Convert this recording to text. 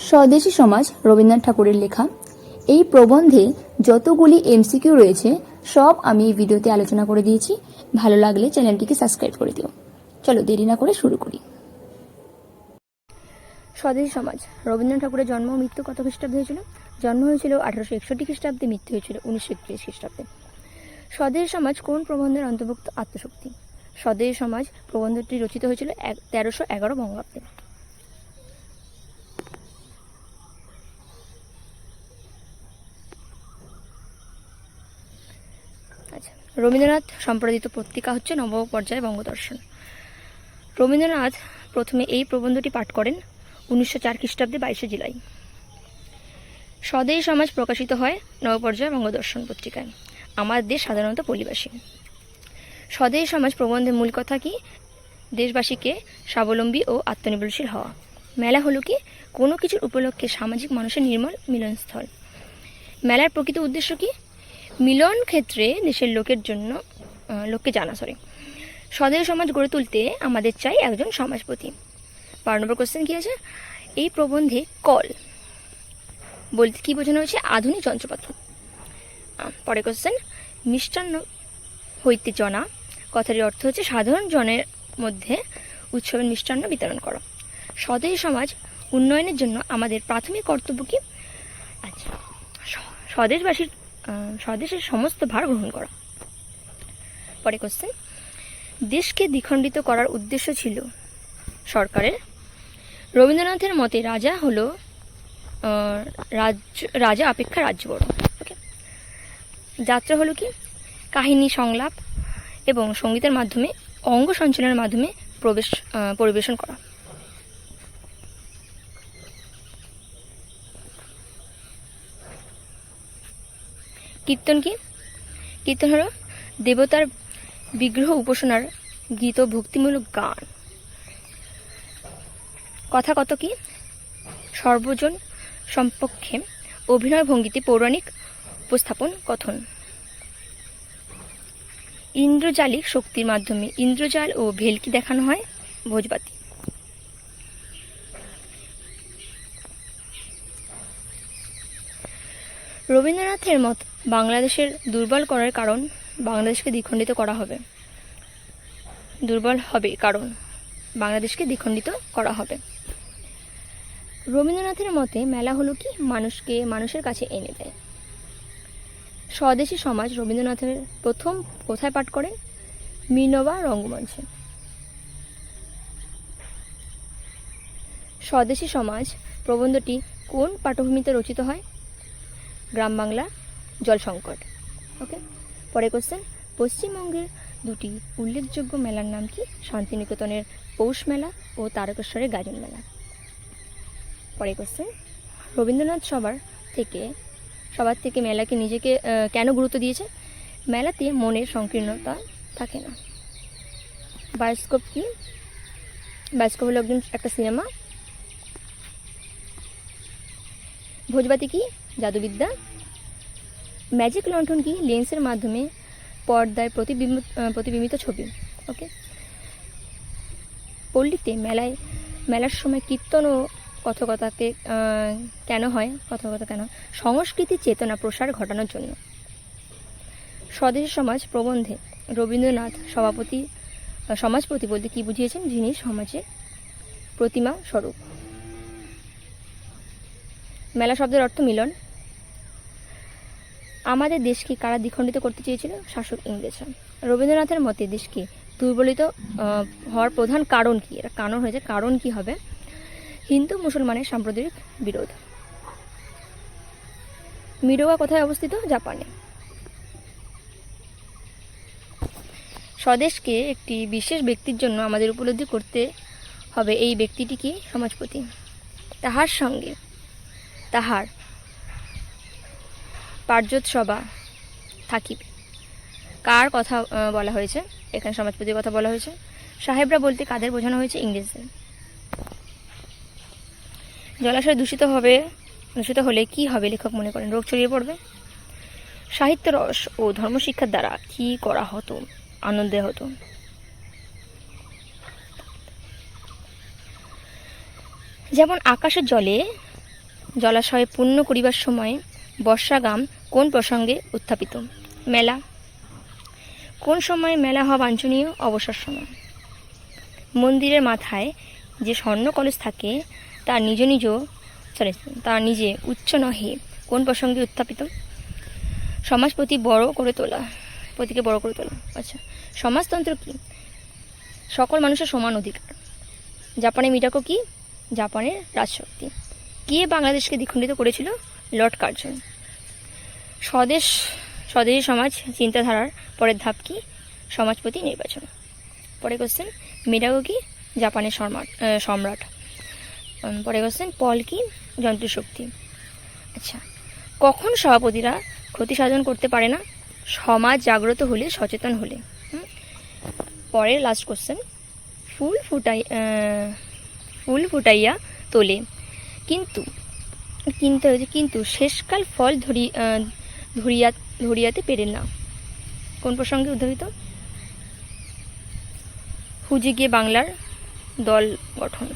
স্বদেশী সমাজ রবীন্দ্রনাথ ঠাকুরের লেখা। এই প্রবন্ধে যতগুলি এমসিকিউ রয়েছে সব আমি এই ভিডিওতে আলোচনা করে দিয়েছি। ভালো লাগলে চ্যানেলটিকে সাবস্ক্রাইব করে দিও। চলো দেরি না করে শুরু করি। স্বদেশী সমাজ। রবীন্দ্রনাথ ঠাকুরের জন্ম ও মৃত্যু কত খ্রিস্টাব্দে হয়েছিল? জন্ম হয়েছিল 1861 খ্রিস্টাব্দে, মৃত্যু হয়েছিল 1931 খ্রিস্টাব্দে। স্বদেশী সমাজ কোন প্রবন্ধের অন্তর্ভুক্ত? আত্মশক্তি। স্বদেশী সমাজ প্রবন্ধটি রচিত হয়েছিল 1311 বঙ্গাব্দে। আচ্ছা, রবীন্দ্রনাথ সম্পাদিত পত্রিকা হচ্ছে নবম পর্যায়ে বঙ্গদর্শন। রবীন্দ্রনাথ প্রথমে এই প্রবন্ধটি পাঠ করেন 1904 খ্রিস্টাব্দে 22 জুলাই। স্বদেশী সমাজ প্রকাশিত হয় নবপর্যায় বঙ্গদর্শন পত্রিকায়। আমার দেশ সাধারণত পল্লীবাসী। স্বদেশী সমাজ প্রবন্ধের মূল কথা কি? দেশবাসীকে স্বাবলম্বী ও আত্মনির্ভরশীল হওয়া। মেলা হলো কি? কোনো কিছুর উপলক্ষে সামাজিক মানুষের নির্মল মিলনস্থল। মেলার প্রকৃত উদ্দেশ্য কি? মিলন ক্ষেত্রে দেশের লোককে জানা। স্বদেশী সমাজ গড়ে তুলতে আমাদের চাই একজন সমাজপতি। 12 নম্বর কোশ্চেন কি আছে? এই প্রবন্ধে কল বলতে কি বোঝানো হয়েছে? আধুনিক যন্ত্রপাতি। পরে কোশ্চেন, মিষ্টান্ন হইতে জনা কথাটির অর্থ হচ্ছে সাধারণ জনের মধ্যে উৎসবের মিষ্টান্ন বিতরণ করা। স্বদেশী সমাজ উন্নয়নের জন্য আমাদের প্রাথমিক কর্তব্য কি? আচ্ছা, স্বদেশের সমস্ত ভার গ্রহণ করা। পরে কোশ্চেন, দেশকে দ্বিখণ্ডিত করার উদ্দেশ্য ছিল সরকারের। রবীন্দ্রনাথের মতে রাজা হলো রাজা অপেক্ষা রাজ্য বড়। ওকে, যাত্রা হলো কি? কাহিনী, সংলাপ এবং সঙ্গীতের মাধ্যমে অঙ্গ সঞ্চালনের মাধ্যমে পরিবেশন করা। কীর্তন কি? কীর্তন হলো দেবতার বিগ্রহ উপাসনার গীত, ভক্তিমূলক গান। কথা কত কি? সর্বজন সম্পক্ষে অভিনয় ভঙ্গিতে পৌরাণিক উপস্থাপন কথন। ইন্দ্রজালিক শক্তির মাধ্যমে ইন্দ্রজাল ও ভেলকি দেখানো হয় ভোজবাতি। রবীন্দ্রনাথের মত বাংলাদেশের দুর্বল করার কারণ বাংলাদেশকে দ্বিখণ্ডিত করা হবে। দুর্বল হবে কারণ বাংলাদেশকে দ্বিখণ্ডিত করা হবে। রবীন্দ্রনাথের মতে মেলা হলো কি? মানুষকে মানুষের কাছে এনে দেয়। স্বদেশী সমাজ রবীন্দ্রনাথের প্রথম কোথায় পাঠ করেন? মিনবা রঙ্গমঞ্চে। স্বদেশী সমাজ প্রবন্ধটি কোন পাঠভূমিতে রচিত হয়? গ্রাম বাংলা জল সংকট। ওকে, পরে কোশ্চেন, পশ্চিমবঙ্গের দুটি উল্লেখযোগ্য মেলার নাম কি? শান্তিনিকেতনের পৌষ মেলা ও তারকেশ্বরের গাজন মেলা। পরে কোশ্চেন, রবীন্দ্রনাথ সবার থেকে মেলাকে নিজেকে কেন গুরুত্ব দিয়েছে? মেলাতে মনের সংকীর্ণতা থাকে না। বায়োস্কোপ কি? বায়োস্কোপ হলো একটা সিনেমা। ভোজবাতি কি? জাদুবিদ্যা। ম্যাজিক লণ্ঠন কি? লেন্সের মাধ্যমে পর্দায় প্রতিবিম্বিত ছবি। ওকে, পল্লীতে মেলার সময় কীর্তন ও কথকতা কেন হয়? সংস্কৃতি চেতনা প্রসার ঘটানোর জন্য। স্বদেশী সমাজ প্রবন্ধে রবীন্দ্রনাথ সমাজপতি বলতে কি বুঝিয়েছেন? যিনি সমাজের প্রতিমা স্বরূপ। মেলা শব্দের অর্থ মিলন। আমাদের দেশকে কারা দ্বিখণ্ডিত করতে চেয়েছিল? শাসক ইংরেজরা। রবীন্দ্রনাথের মতে দেশকে দুর্বলিত হওয়ার প্রধান কারণ কি? এটা কারণ হয়েছে, কারণ কি হবে? হিন্দু মুসলমানের সাম্প্রদায়িক বিরোধ। মিডোয়া কোথায় অবস্থিত? জাপানে। স্বদেশকে একটি বিশেষ ব্যক্তির জন্য আমাদের উপলব্ধি করতে হবে। এই ব্যক্তিটি কি? সমাজপতি। তাহার সঙ্গে তাহার পার্যৎসভা থাকিবে। কার কথা বলা হয়েছে? এখানে সমাজপতির কথা বলা হয়েছে। সাহেবরা বলতে কাদের বোঝানো হয়েছে? ইংরেজদের। জলাশয় দূষিত হলে কি হবে লেখক মনে করেন? রোগ ছড়িয়ে পড়বে। সাহিত্য রস ও ধর্মশিক্ষার দ্বারা কি করা হতো? আনন্দে হতো। যেমন আকাশের জলে জলাশয়ে পূর্ণ করিবার সময়ে বর্ষাগাম কোন প্রসঙ্গে উত্থাপিত? মেলা। কোন সময় মেলা হওয়া বাঞ্ছনীয়? অবসর সময়। মন্দিরের মাথায় যে স্বর্ণ কলস থাকে তার নিজে উচ্চ নহে কোন প্রসঙ্গে উত্থাপিত? সমাজপতি বড় করে তোলা, পতিকে বড় করে তোলা। আচ্ছা, সমাজতন্ত্র কি? সকল মানুষের সমান অধিকার। জাপানের মিটাকো কি? জাপানের রাজশক্তি। কে বাংলাদেশকে দ্বিখণ্ডিত করেছিল? Lord Curzon. স্বদেশী সমাজ চিন্তাধারার পরের ধাপ কি? সমাজপতি নির্বাচন। পরে কোশ্চেন, মিটাকো কি? জাপানের সম্রাট। পরে কোশ্চেন, পল কি? যন্ত্রশক্তি। আচ্ছা, কখন সভাপতিরা ক্ষতি সাধন করতে পারে না? সমাজ জাগ্রত হলে, সচেতন হলে। পরের লাস্ট কোশ্চেন, ফুল ফুটাইয়া তোলে কিন্তু শেষকাল ফল ধরিয়াতে পেরে না। কোন প্রসঙ্গে উদ্ধারিত? হুজে গিয়ে বাংলার দল গঠন।